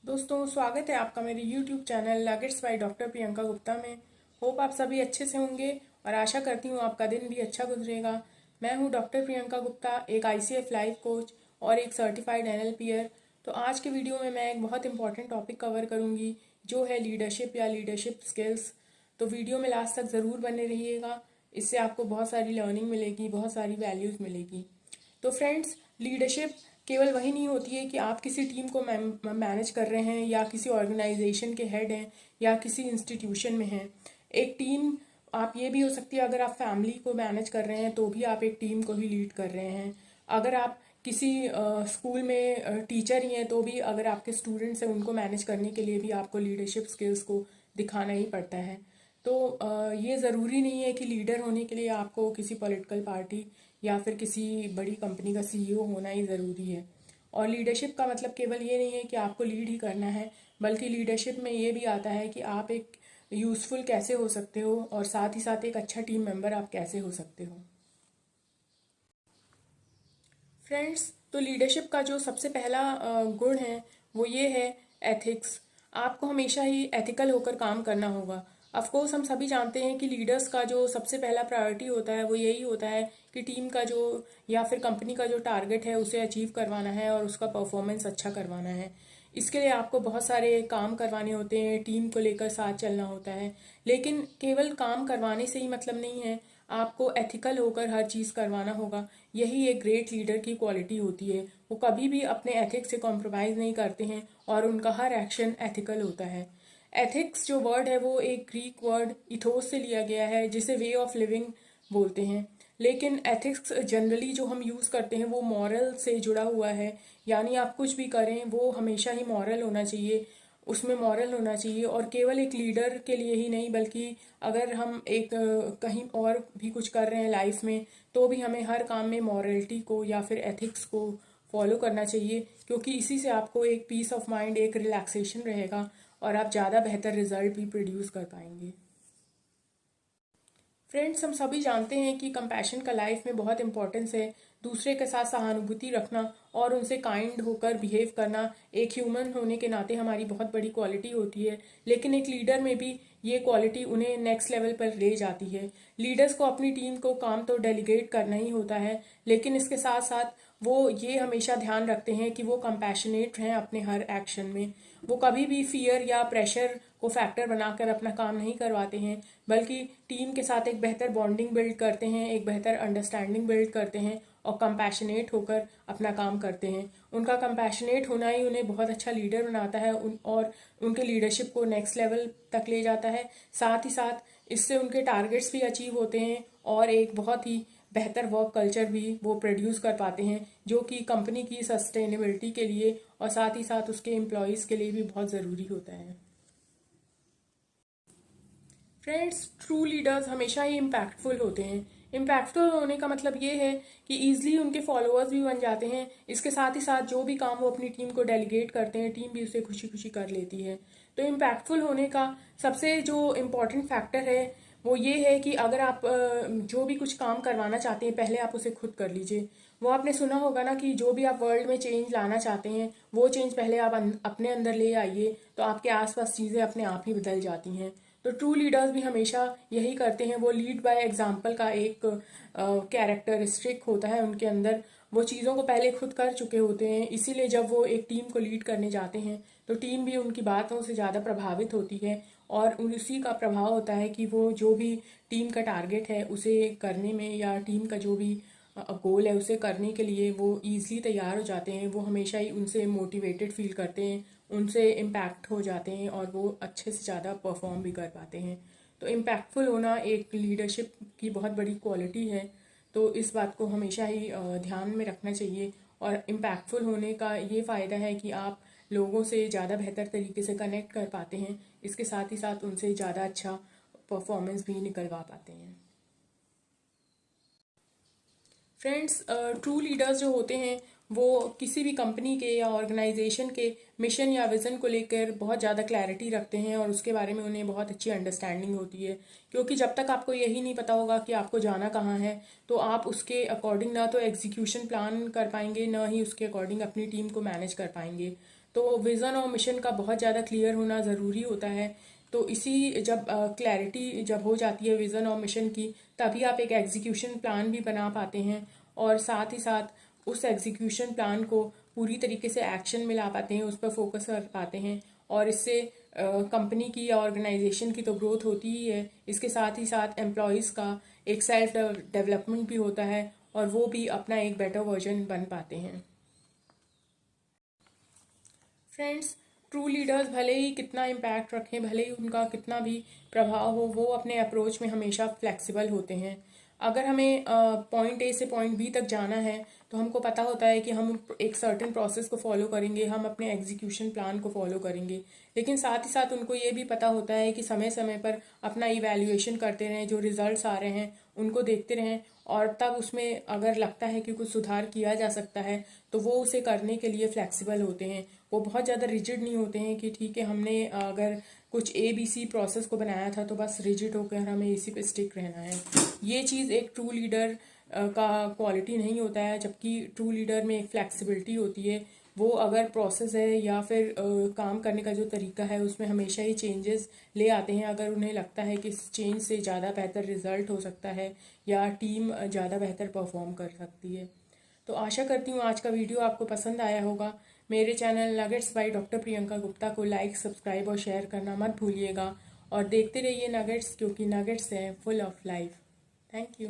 दोस्तों, स्वागत है आपका मेरे YouTube channel nuggets by doctor Priyanka Gupta में। होप आप सभी अच्छे से होंगे और आशा करती हूँ आपका दिन भी अच्छा गुजरेगा। मैं हूँ डॉक्टर प्रियंका गुप्ता, एक ICF लाइफ कोच और एक सर्टिफाइड NLPer। तो आज के वीडियो में मैं एक बहुत इंपॉर्टेंट टॉपिक कवर करूँगी, जो है लीडरशिप या लीडरशिप स्किल्स। तो वीडियो में लास्ट तक ज़रूर बने रहिएगा। इससे आपको बहुत सारी लर्निंग मिलेगी, बहुत सारी वैल्यूज़ मिलेगी। तो फ्रेंड्स, लीडरशिप केवल वही नहीं होती है कि आप किसी टीम को मैनेज कर रहे हैं या किसी ऑर्गेनाइजेशन के हेड हैं या किसी इंस्टीट्यूशन में हैं। एक टीम आप ये भी हो सकती है, अगर आप फैमिली को मैनेज कर रहे हैं तो भी आप एक टीम को ही लीड कर रहे हैं। अगर आप किसी स्कूल में टीचर ही हैं तो भी अगर आपके स्टूडेंट्स हैं उनको मैनेज करने के लिए भी आपको लीडरशिप स्किल्स को दिखाना ही पड़ता है। तो ये ज़रूरी नहीं है कि लीडर होने के लिए आपको किसी पॉलिटिकल पार्टी या फिर किसी बड़ी कंपनी का CEO होना ही ज़रूरी है। और लीडरशिप का मतलब केवल ये नहीं है कि आपको लीड ही करना है, बल्कि लीडरशिप में ये भी आता है कि आप एक यूज़फुल कैसे हो सकते हो और साथ ही साथ एक अच्छा टीम मेंबर आप कैसे हो सकते हो। फ्रेंड्स, तो लीडरशिप का जो सबसे पहला गुण है वो ये है एथिक्स। आपको हमेशा ही एथिकल होकर काम करना होगा। ऑफ कोर्स हम सभी जानते हैं कि लीडर्स का जो सबसे पहला प्रायोरिटी होता है वो यही होता है कि टीम का जो या फिर कंपनी का जो टारगेट है उसे अचीव करवाना है और उसका परफॉर्मेंस अच्छा करवाना है। इसके लिए आपको बहुत सारे काम करवाने होते हैं, टीम को लेकर साथ चलना होता है। लेकिन केवल काम करवाने से ही मतलब नहीं है, आपको एथिकल होकर हर चीज़ करवाना होगा। यही एक ग्रेट लीडर की क्वालिटी होती है। वो कभी भी अपने एथिक्स से कॉम्प्रोमाइज़ नहीं करते हैं और उनका हर एक्शन एथिकल होता है। एथिक्स जो वर्ड है वो एक ग्रीक वर्ड इथोस से लिया गया है, जिसे वे ऑफ लिविंग बोलते हैं। लेकिन एथिक्स जनरली जो हम यूज़ करते हैं वो मॉरल से जुड़ा हुआ है। यानी आप कुछ भी करें वो हमेशा ही मॉरल होना चाहिए, उसमें मॉरल होना चाहिए। और केवल एक लीडर के लिए ही नहीं, बल्कि अगर हम एक कहीं और भी कुछ कर रहे हैं लाइफ में तो भी हमें हर काम में मॉरलिटी को या फिर एथिक्स को फॉलो करना चाहिए, क्योंकि इसी से आपको एक पीस ऑफ माइंड, एक रिलैक्सेशन रहेगा और आप ज़्यादा बेहतर रिजल्ट भी प्रोड्यूस कर पाएंगे। फ्रेंड्स, हम सभी जानते हैं कि कंपैशन का लाइफ में बहुत इंपॉर्टेंस है। दूसरे के साथ सहानुभूति रखना और उनसे काइंड होकर बिहेव करना एक ह्यूमन होने के नाते हमारी बहुत बड़ी क्वालिटी होती है। लेकिन एक लीडर में भी ये क्वालिटी उन्हें नेक्स्ट लेवल पर ले जाती है। लीडर्स को अपनी टीम को काम तो डेलीगेट करना ही होता है, लेकिन इसके साथ साथ वो ये हमेशा ध्यान रखते हैं कि वो कंपैशनेट हैं अपने हर एक्शन में। वो कभी भी फियर या प्रेशर को फैक्टर बनाकर अपना काम नहीं करवाते हैं, बल्कि टीम के साथ एक बेहतर बॉन्डिंग बिल्ड करते हैं, एक बेहतर अंडरस्टैंडिंग बिल्ड करते हैं और कंपैशनेट होकर अपना काम करते हैं। उनका कंपैशनेट होना ही उन्हें बहुत अच्छा लीडर बनाता है और उनके लीडरशिप को नेक्स्ट लेवल तक ले जाता है। साथ ही साथ इससे उनके टारगेट्स भी अचीव होते हैं और एक बहुत ही बेहतर वर्क कल्चर भी वो प्रोड्यूस कर पाते हैं, जो कि कंपनी की सस्टेनेबिलिटी के लिए और साथ ही साथ उसके एम्प्लॉयज़ के लिए भी बहुत ज़रूरी होता है। फ्रेंड्स, ट्रू लीडर्स हमेशा ही इम्पैक्टफुल होते हैं। इम्पैक्टफुल होने का मतलब ये है कि ईजिली उनके फॉलोअर्स भी बन जाते हैं। इसके साथ ही साथ जो भी काम वो अपनी टीम को डेलीगेट करते हैं, टीम भी उसे खुशी खुशी कर लेती है। तो इम्पैक्टफुल होने का सबसे जो इम्पोर्टेंट फैक्टर है वो ये है कि अगर आप जो भी कुछ काम करवाना चाहते हैं, पहले आप उसे खुद कर लीजिए। वो आपने सुना होगा ना कि जो भी आप वर्ल्ड में चेंज लाना चाहते हैं वो चेंज पहले आप अपने अंदर ले आइए, तो आपके आसपास चीज़ें अपने आप ही बदल जाती हैं। तो ट्रू लीडर्स भी हमेशा यही करते हैं। वो लीड बाय एग्जाम्पल का एक कैरेक्टरिस्टिक होता है उनके अंदर। वो चीज़ों को पहले खुद कर चुके होते हैं, इसीलिए जब वो एक टीम को लीड करने जाते हैं तो टीम भी उनकी बातों से ज़्यादा प्रभावित होती है और उसी का प्रभाव होता है कि वो जो भी टीम का टारगेट है उसे करने में या टीम का जो भी गोल है उसे करने के लिए वो ईजिली तैयार हो जाते हैं। वो हमेशा ही उनसे मोटिवेटेड फील करते हैं, उनसे इम्पैक्ट हो जाते हैं और वो अच्छे से ज़्यादा परफॉर्म भी कर पाते हैं। तो इम्पैक्टफुल होना एक लीडरशिप की बहुत बड़ी क्वालिटी है। तो इस बात को हमेशा ही ध्यान में रखना चाहिए। और इम्पैक्टफुल होने का ये फ़ायदा है कि आप लोगों से ज़्यादा बेहतर तरीके से कनेक्ट कर पाते हैं। इसके साथ ही साथ उनसे ज़्यादा अच्छा परफॉर्मेंस भी निकलवा पाते हैं। फ्रेंड्स, ट्रू लीडर्स जो होते हैं वो किसी भी कंपनी के या ऑर्गेनाइजेशन के मिशन या विज़न को लेकर बहुत ज़्यादा क्लैरिटी रखते हैं और उसके बारे में उन्हें बहुत अच्छी अंडरस्टैंडिंग होती है। क्योंकि जब तक आपको यही नहीं पता होगा कि आपको जाना कहाँ है, तो आप उसके अकॉर्डिंग ना तो एग्जीक्यूशन प्लान कर पाएंगे, ना ही उसके अकॉर्डिंग अपनी टीम को मैनेज कर पाएंगे। तो विज़न और मिशन का बहुत ज़्यादा क्लियर होना ज़रूरी होता है। तो इसी जब क्लैरिटी जब हो जाती है विज़न और मिशन की, तभी आप एक एग्जीक्यूशन प्लान भी बना पाते हैं और साथ ही साथ उस एग्जीक्यूशन प्लान को पूरी तरीके से एक्शन में ला पाते हैं, उस पर फोकस कर पाते हैं। और इससे कंपनी की या ऑर्गेनाइजेशन की तो ग्रोथ होती ही है, इसके साथ ही साथ एम्प्लॉयज़ का एक सेल्फ डेवलपमेंट भी होता है और वो भी अपना एक बेटर वर्जन बन पाते हैं। फ्रेंड्स, ट्रू लीडर्स भले ही कितना इम्पैक्ट रखें, भले ही उनका कितना भी प्रभाव हो, वो अपने अप्रोच में हमेशा फ्लेक्सिबल होते हैं। अगर हमें पॉइंट ए से पॉइंट बी तक जाना है तो हमको पता होता है कि हम एक सर्टेन प्रोसेस को फॉलो करेंगे, हम अपने एग्जीक्यूशन प्लान को फॉलो करेंगे। लेकिन साथ ही साथ उनको ये भी पता होता है कि समय समय पर अपना इवैल्यूएशन करते रहें, जो रिजल्ट्स आ रहे हैं उनको देखते रहें, और तब उसमें अगर लगता है कि कुछ सुधार किया जा सकता है तो वो उसे करने के लिए फ्लेक्सिबल होते हैं। वो बहुत ज़्यादा रिजिड नहीं होते हैं कि ठीक है, हमने अगर कुछ ABC प्रोसेस को बनाया था तो बस रिजिड होकर हमें इसी पे स्टिक रहना है। ये चीज़ एक ट्रू लीडर का क्वालिटी नहीं होता है, जबकि ट्रू लीडर में एक फ्लेक्सिबिलिटी होती है। वो अगर प्रोसेस है या फिर काम करने का जो तरीका है उसमें हमेशा ही चेंजेस ले आते हैं, अगर उन्हें लगता है कि इस चेंज से ज़्यादा बेहतर रिजल्ट हो सकता है या टीम ज़्यादा बेहतर परफॉर्म कर सकती है। तो आशा करती हूँ आज का वीडियो आपको पसंद आया होगा। मेरे channel nuggets by doctor Priyanka Gupta को लाइक, सब्सक्राइब और शेयर करना मत भूलिएगा, और देखते रहिए नगेट्स, क्योंकि नगेट्स हैं full of life. Thank you.